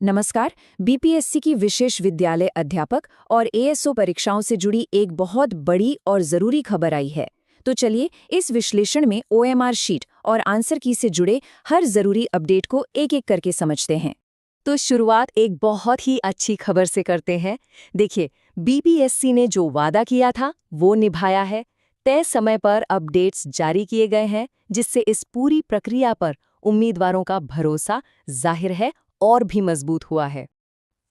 नमस्कार। बीपीएससी की विशेष विद्यालय अध्यापक और एएसओ परीक्षाओं से जुड़ी एक बहुत बड़ी और ज़रूरी खबर आई है। तो चलिए इस विश्लेषण में ओएमआर शीट और आंसर की से जुड़े हर ज़रूरी अपडेट को एक-एक करके समझते हैं। तो शुरुआत एक बहुत ही अच्छी खबर से करते हैं। देखिए, बीपीएससी ने जो वादा किया था वो निभाया है। तय समय पर अपडेट्स जारी किए गए हैं, जिससे इस पूरी प्रक्रिया पर उम्मीदवारों का भरोसा जाहिर है और भी मजबूत हुआ है।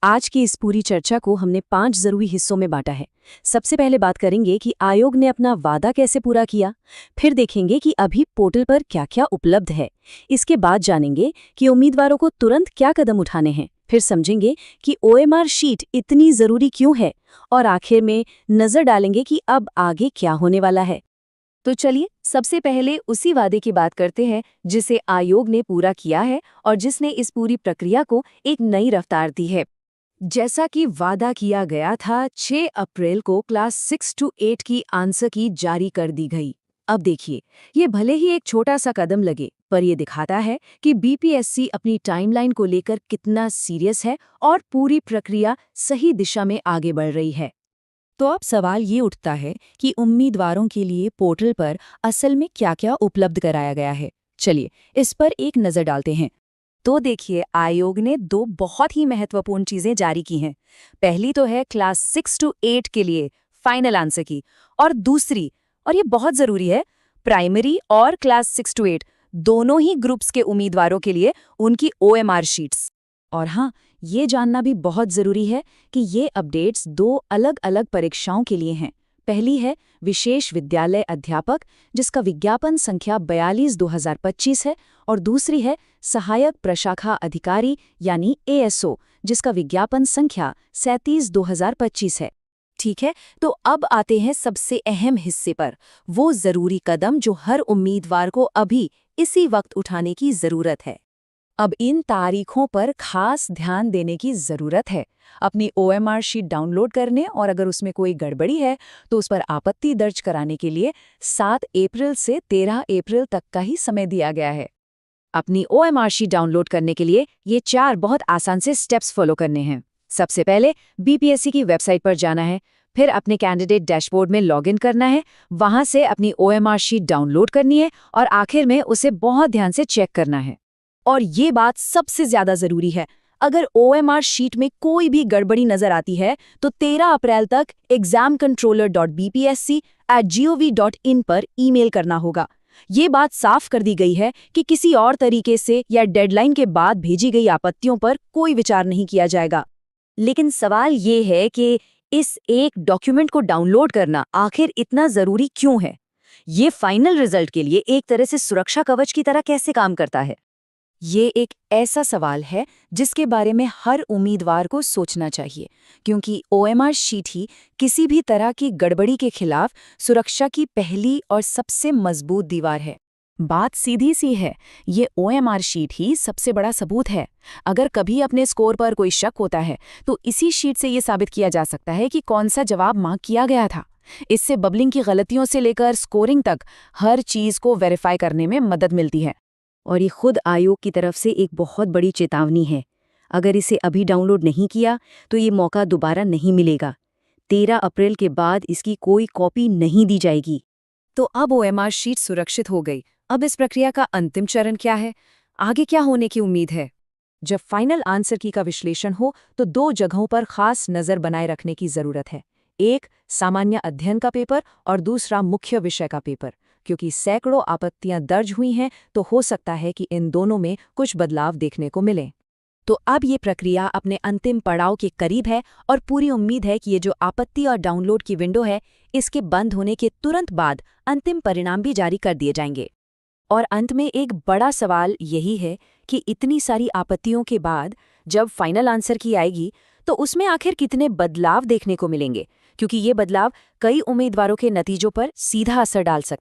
आज की इस पूरी चर्चा को हमने 5 जरूरी हिस्सों में बांटा है। सबसे पहले बात करेंगे कि आयोग ने अपना वादा कैसे पूरा किया। फिर देखेंगे कि अभी पोर्टल पर क्या-क्या उपलब्ध है। इसके बाद जानेंगे कि उम्मीदवारों को तुरंत क्या कदम उठाने हैं। फिर समझेंगे कि ओएमआर शीट इतनी जरूरी क्यों है और आखिर में नजर डालेंगे कि अब आगे क्या होने वाला है। तो चलिए सबसे पहले उसी वादे की बात करते हैं जिसे आयोग ने पूरा किया है और जिसने इस पूरी प्रक्रिया को एक नई रफ्तार दी है। जैसा कि वादा किया गया था, 6 अप्रैल को क्लास 6 to 8 की आंसर की जारी कर दी गई। अब देखिए, ये भले ही एक छोटा सा कदम लगे, पर ये दिखाता है कि बीपीएससी अपनी टाइमलाइन को लेकर कितना सीरियस है और पूरी प्रक्रिया सही दिशा में आगे बढ़ रही है। तो अब सवाल ये उठता है कि उम्मीदवारों के लिए पोर्टल पर असल में क्या-क्या उपलब्ध कराया गया है। चलिए इस पर एक नज़र डालते हैं। तो देखिए, आयोग ने 2 बहुत ही महत्वपूर्ण चीजें जारी की हैं। पहली तो है क्लास 6 to 8 के लिए फाइनल आंसर की, और दूसरी, और ये बहुत जरूरी है, प्राइमरी और क्लास 6 to 8 दोनों ही ग्रुप्स के उम्मीदवारों के लिए उनकी ओएमआर शीट्स। और हाँ, ये जानना भी बहुत ज़रूरी है कि ये अपडेट्स 2 अलग-अलग परीक्षाओं के लिए हैं। पहली है विशेष विद्यालय अध्यापक, जिसका विज्ञापन संख्या 42/2025 है, और दूसरी है सहायक प्रशाखा अधिकारी यानी एएसओ, जिसका विज्ञापन संख्या 37/2025 है। ठीक है, तो अब आते हैं सबसे अहम हिस्से पर, वो जरूरी कदम जो हर उम्मीदवार को अभी इसी वक्त उठाने की जरूरत है। अब इन तारीखों पर खास ध्यान देने की ज़रूरत है। अपनी ओएमआर शीट डाउनलोड करने और अगर उसमें कोई गड़बड़ी है तो उस पर आपत्ति दर्ज कराने के लिए 7 अप्रैल से 13 अप्रैल तक का ही समय दिया गया है। अपनी ओएमआर शीट डाउनलोड करने के लिए ये 4 बहुत आसान से स्टेप्स फॉलो करने हैं। सबसे पहले बीपीएससी की वेबसाइट पर जाना है, फिर अपने कैंडिडेट डैशबोर्ड में लॉगिन करना है, वहां से अपनी ओएमआर शीट डाउनलोड करनी है और आखिर में उसे बहुत ध्यान से चेक करना है। और ये बात सबसे ज्यादा जरूरी है, अगर ओएमआर शीट में कोई भी गड़बड़ी नजर आती है तो 13 अप्रैल तक examcontroller.bpsc@gov.in पर ईमेल करना होगा। ये बात साफ कर दी गई है कि किसी और तरीके से या डेडलाइन के बाद भेजी गई आपत्तियों पर कोई विचार नहीं किया जाएगा। लेकिन सवाल ये है कि इस एक डॉक्यूमेंट को डाउनलोड करना आखिर इतना जरूरी क्यों है? ये फाइनल रिजल्ट के लिए एक तरह से सुरक्षा कवच की तरह कैसे काम करता है? ये एक ऐसा सवाल है जिसके बारे में हर उम्मीदवार को सोचना चाहिए, क्योंकि ओएमआर शीट ही किसी भी तरह की गड़बड़ी के खिलाफ सुरक्षा की पहली और सबसे मजबूत दीवार है। बात सीधी सी है, ये ओएमआर शीट ही सबसे बड़ा सबूत है। अगर कभी अपने स्कोर पर कोई शक होता है तो इसी शीट से ये साबित किया जा सकता है कि कौन सा जवाब मार्क किया गया था। इससे बबलिंग की गलतियों से लेकर स्कोरिंग तक हर चीज को वेरीफाई करने में मदद मिलती है। और ये खुद आयोग की तरफ से एक बहुत बड़ी चेतावनी है। अगर इसे अभी डाउनलोड नहीं किया तो ये मौका दोबारा नहीं मिलेगा। 13 अप्रैल के बाद इसकी कोई कॉपी नहीं दी जाएगी। तो अब ओएमआर शीट सुरक्षित हो गई। अब इस प्रक्रिया का अंतिम चरण क्या है? आगे क्या होने की उम्मीद है? जब फाइनल आंसर की का विश्लेषण हो तो 2 जगहों पर खास नज़र बनाए रखने की ज़रूरत है। एक सामान्य अध्ययन का पेपर और दूसरा मुख्य विषय का पेपर, क्योंकि सैकड़ों आपत्तियां दर्ज हुई हैं तो हो सकता है कि इन दोनों में कुछ बदलाव देखने को मिले। तो अब ये प्रक्रिया अपने अंतिम पड़ाव के करीब है और पूरी उम्मीद है कि ये जो आपत्ति और डाउनलोड की विंडो है, इसके बंद होने के तुरंत बाद अंतिम परिणाम भी जारी कर दिए जाएंगे। और अंत में एक बड़ा सवाल यही है कि इतनी सारी आपत्तियों के बाद जब फाइनल आंसर की आएगी तो उसमें आखिर कितने बदलाव देखने को मिलेंगे, क्योंकि ये बदलाव कई उम्मीदवारों के नतीजों पर सीधा असर डाल सकते हैं।